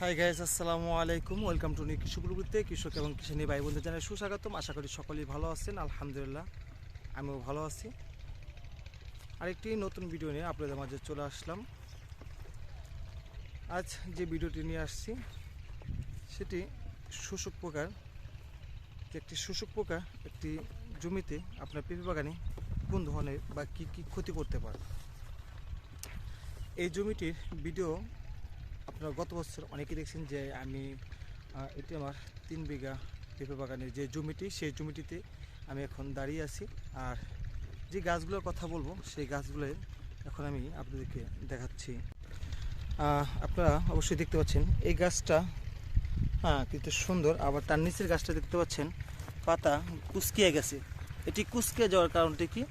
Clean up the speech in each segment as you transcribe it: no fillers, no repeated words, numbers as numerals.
Hi guys, আসসালামু আলাইকুম। Welcome to new কৃষি গ্রুপতে কৃষক এবং কৃষি ভাই বন্ধু জানাই সুস্বাগতম। আশা করি সকলেই ভালো আছেন। আলহামদুলিল্লাহ আমিও ভালো আছি। আরেকটি নতুন ভিডিও নিয়ে আপনাদের মাঝে চলে আসলাম। আজ যে ভিডিওটি নিয়ে আসছি সেটি শোষক পোকার, একটি শোষক পোকা একটি জমিতে আপনার পেঁপে বাগানে কোন ধরনের বা কী কী ক্ষতি করতে পারে। এই জমিটির ভিডিও আপনারা গত বছর অনেকে দেখছেন যে আমি এটি আমার 3 বিঘা পেঁপে বাগানের যে জমিটি, সেই জমিটিতে আমি এখন দাঁড়িয়ে আছি। আর যে গাছগুলোর কথা বলবো সেই গাছগুলো এখন আমি আপনাদেরকে দেখাচ্ছি। আপনারা অবশ্যই দেখতে পাচ্ছেন এই গাছটা কিন্তু সুন্দর। আবার তার নিচের গাছটা দেখতে পাচ্ছেন পাতা কুচকিয়ে গেছে। এটি কুচকিয়ে যাওয়ার কারণটি কি,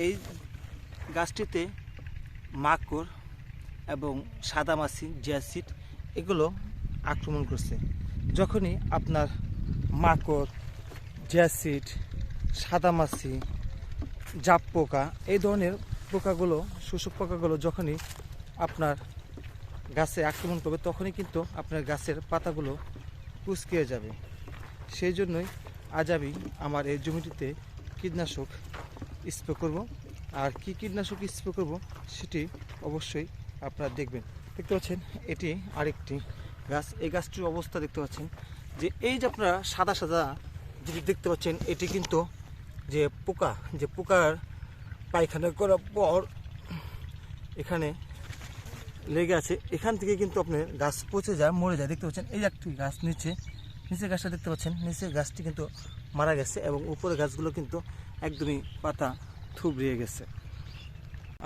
এই গাছটিতে মাকড় এবং সাদামাছি, জ্যাসিড এগুলো আক্রমণ করছে। যখনই আপনার মাকড়, জ্যাসিড, সাদামাছি, জাপ পোকা এই ধরনের পোকাগুলো, শোষক পোকাগুলো যখনই আপনার গাছে আক্রমণ করবে তখনই কিন্তু আপনার গাছের পাতাগুলো কুঁচকিয়ে যাবে। সেই জন্যই আজ আমি আমার এই জমিটিতে কীটনাশক স্প্রে করব। আর কি কীটনাশক স্প্রে করব সেটি অবশ্যই আপনারা দেখবেন। দেখতে পাচ্ছেন এটি আরেকটি গাছ। এই গাছটির অবস্থা দেখতে পাচ্ছেন যে এই যে আপনারা সাদা সাদা যেটি দেখতে পাচ্ছেন এটি কিন্তু যে পোকার পায়খানা করার পর এখানে লেগে আছে, এখান থেকে কিন্তু আপনার গাছ পচে যায়, মরে যায়। দেখতে পাচ্ছেন এই একটি গাছ নিচের গাছটা দেখতে পাচ্ছেন, নিচের গাছটি কিন্তু মারা গেছে এবং উপরের গাছগুলো কিন্তু একদমই পাতা থুবড়িয়ে গেছে।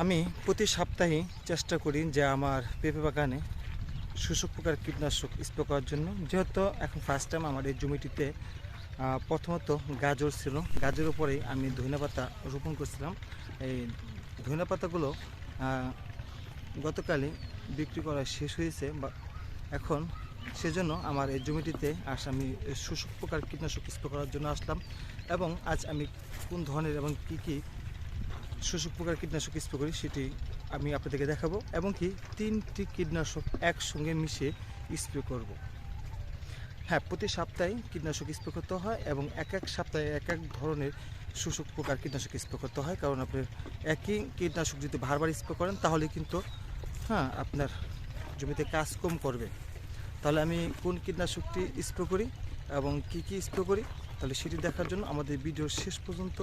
আমি প্রতি সপ্তাহে চেষ্টা করি যে আমার পেঁপে বাগানে শোষক পোকার কীটনাশক স্প্রে করার জন্য। যেহেতু এখন ফার্স্ট টাইম আমার এই জমিটিতে প্রথমত গাজর ছিল, গাজরের উপরেই আমি ধনেপাতা রোপণ করছিলাম। এই ধনেপাতাগুলো গতকালই বিক্রি করা শেষ হয়েছে বা এখন, সেজন্য আমার এই জমিটিতে আমি শোষক পোকার কীটনাশক স্প্রে করার জন্য আসলাম। এবং আজ আমি কোন ধরনের এবং কী কী শোষক পোকার কীটনাশক স্প্রে করি সেটি আমি আপনাদেরকে দেখাবো, এবং কি 3টি কীটনাশক একসঙ্গে মিশিয়ে স্প্রে করব। প্রতি সপ্তাহে কীটনাশক স্প্রে করতে হয় এবং এক সপ্তাহে এক ধরনের শোষক পোকার কীটনাশক স্প্রে করতে হয়। কারণ আপনার একই কীটনাশক যদি বারবার স্প্রে করেন তাহলে কিন্তু আপনার জমিতে কাজ কম করবে। তাহলে আমি কোন কীটনাশকটি স্প্রে করি এবং কি কি স্প্রে করি তাহলে সেটি দেখার জন্য আমাদের ভিডিওর শেষ পর্যন্ত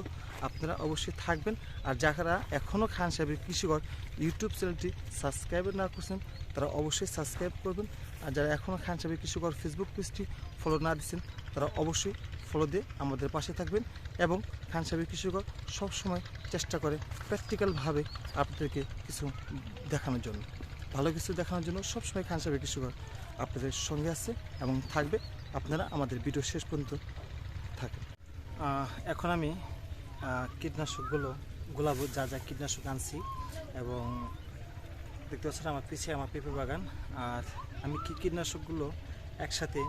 আপনারা অবশ্যই থাকবেন। আর যারা এখনও খান সাহেবের কৃষিঘর ইউটিউব চ্যানেলটি সাবস্ক্রাইব না করছেন তারা অবশ্যই সাবস্ক্রাইব করবেন। আর যারা এখনও খান সাহেবের কৃষিঘর ফেসবুক পেজটি ফলো না দিচ্ছেন তারা অবশ্যই ফলো দিয়ে আমাদের পাশে থাকবেন। এবং খান সাহেবের কৃষিঘর সবসময় চেষ্টা করে প্র্যাকটিক্যালভাবে আপনাদেরকে কিছু দেখানোর জন্য, ভালো কিছু দেখানোর জন্য সবসময় খান সাহেবের কৃষিঘর আপনাদের সঙ্গে আছে এবং থাকবে। আপনারা আমাদের ভিডিও শেষ পর্যন্ত থাকেন। এখন আমি কীটনাশকগুলো গোলাবো, যা যা কীটনাশক আনছি, এবং দেখতে পাচ্ছেন আমার পিছিয়ে আমার পেঁপে বাগান। আর আমি কি কীটনাশকগুলো একসাথে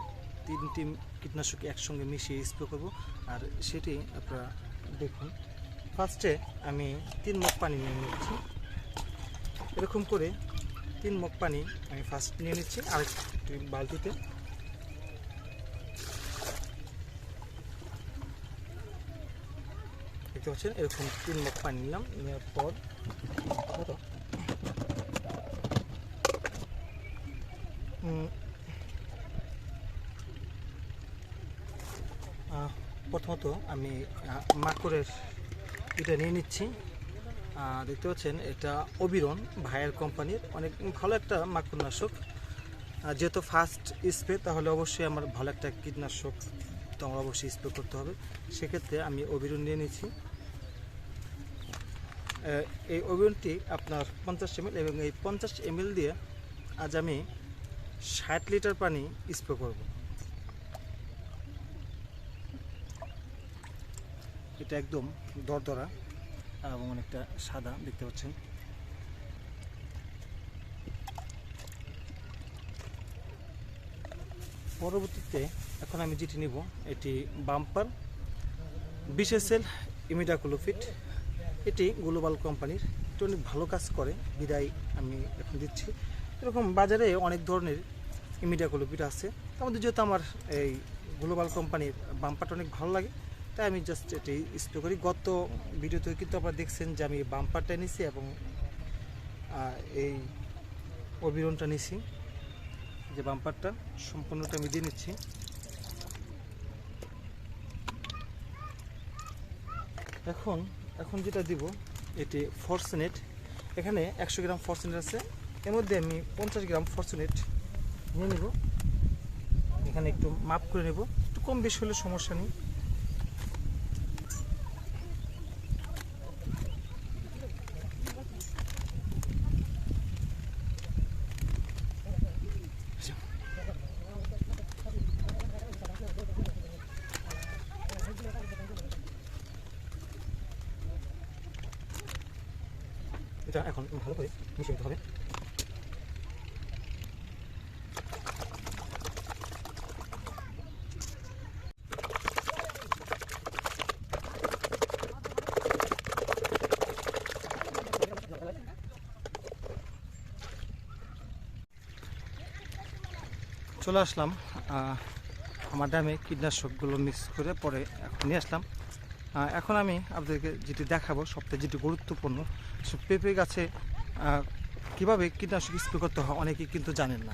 3টি কীটনাশক একসঙ্গে মিশিয়ে স্প্রে করব আর সেটি আপনারা দেখুন। ফার্স্টে আমি 3 মগ পানি নিয়ে নিচ্ছি। এরকম করে 3 মগ পানি আমি ফার্স্ট নিয়ে নিচ্ছি আরেকটি বালতিতে। দেখতে পাচ্ছেন এরকম 3 মগ পানি নিলাম। নেওয়ার পর প্রথমত আমি মাকড়ের এটা নিয়ে নিচ্ছি। দেখতে পাচ্ছেন এটা অবিরন ভাইয়ের কোম্পানির, অনেক ভালো একটা মাকড়নাশক। যেহেতু ফার্স্ট স্প্রে তাহলে অবশ্যই আমার ভালো একটা কীটনাশক তো আমার অবশ্যই স্প্রে করতে হবে। সেক্ষেত্রে আমি অবিরন নিয়ে নিচ্ছি। এই অবিরনটি আপনার 50 ml, এবং এই 50 ml দিয়ে আজ আমি 60 লিটার পানি স্প্রে করব। এটা একদম দরদরা এবং অনেকটা সাদা দেখতে পাচ্ছেন। পরবর্তীতে এখন আমি যেটি নিব এটি বাম্পার 20 SL ইমিডাক্লোপিড। এটি গ্লোবাল কোম্পানির, এটি অনেক ভালো কাজ করে বিদায় আমি এখন দিচ্ছি। এরকম বাজারে অনেক ধরনের ইমিডাক্লোপিড আছে। তার মধ্যে যেহেতু আমার এই গ্লোবাল কোম্পানির বাম্পারটা অনেক ভালো লাগে, তাই আমি জাস্ট এটি স্প্রে করি। গত ভিডিওতে কিন্তু আপনারা দেখছেন যে আমি বাম্পারটা নিছি এবং এই অবিরনটা নিছি। যে বাম্পারটা সম্পূর্ণটা আমি দিয়ে নিচ্ছি। এখন যেটা দিব এটি ফরচুনেট। এখানে 100 গ্রাম ফরচুনেট আছে, এর মধ্যে আমি 50 গ্রাম ফরচুনেট নিয়ে নেব। এখানে একটু মাপ করে নেব, একটু কম বেশি হলে সমস্যা নেই। এটা এখন ভালো করে মিশিয়ে দিতে হবে। চলে আসলাম আমার ড্রামে কীটনাশকগুলো মিক্স করে পরে এখন নিয়ে আসলাম। এখন আমি আপনাদেরকে যেটি দেখাবো সবথেকে যেটি গুরুত্বপূর্ণ, পেঁপে গাছে কীভাবে কীটনাশক স্প্রে করতে হয় অনেকেই কিন্তু জানেন না।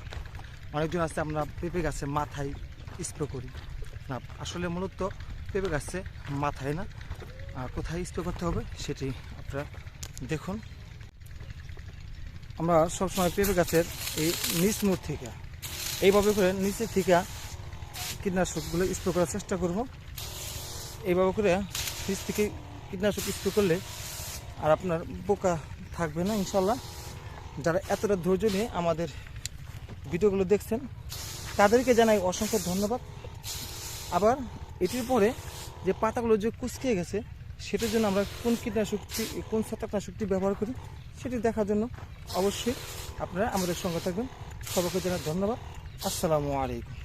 অনেকজন আছে আমরা পেঁপে গাছে মাথায় স্প্রে করি না, আসলে মূলত পেঁপে গাছে মাথায় না, কোথায় স্প্রে করতে হবে সেটি আপনারা দেখুন। আমরা সবসময় পেঁপে গাছের এই নিচ মুখ থেকে এইভাবে করে নিচের থেকে কীটনাশকগুলো স্প্রে করার চেষ্টা করব। এইভাবে করে নিচ থেকে কীটনাশক স্প্রে করলে আর আপনার পোকা থাকবে না ইনশাল্লাহ। যারা এতটা ধৈর্য নিয়ে আমাদের ভিডিওগুলো দেখছেন তাদেরকে জানাই অসংখ্য ধন্যবাদ। আবার এটির পরে যে পাতাগুলো যে কুচকে গেছে সেটার জন্য আমরা কোন ছত্রাকনাশকটি ব্যবহার করি সেটি দেখার জন্য অবশ্যই আপনারা আমাদের সঙ্গে থাকবেন। সবাইকে জানাই ধন্যবাদ। আসসালামু আলাইকুম।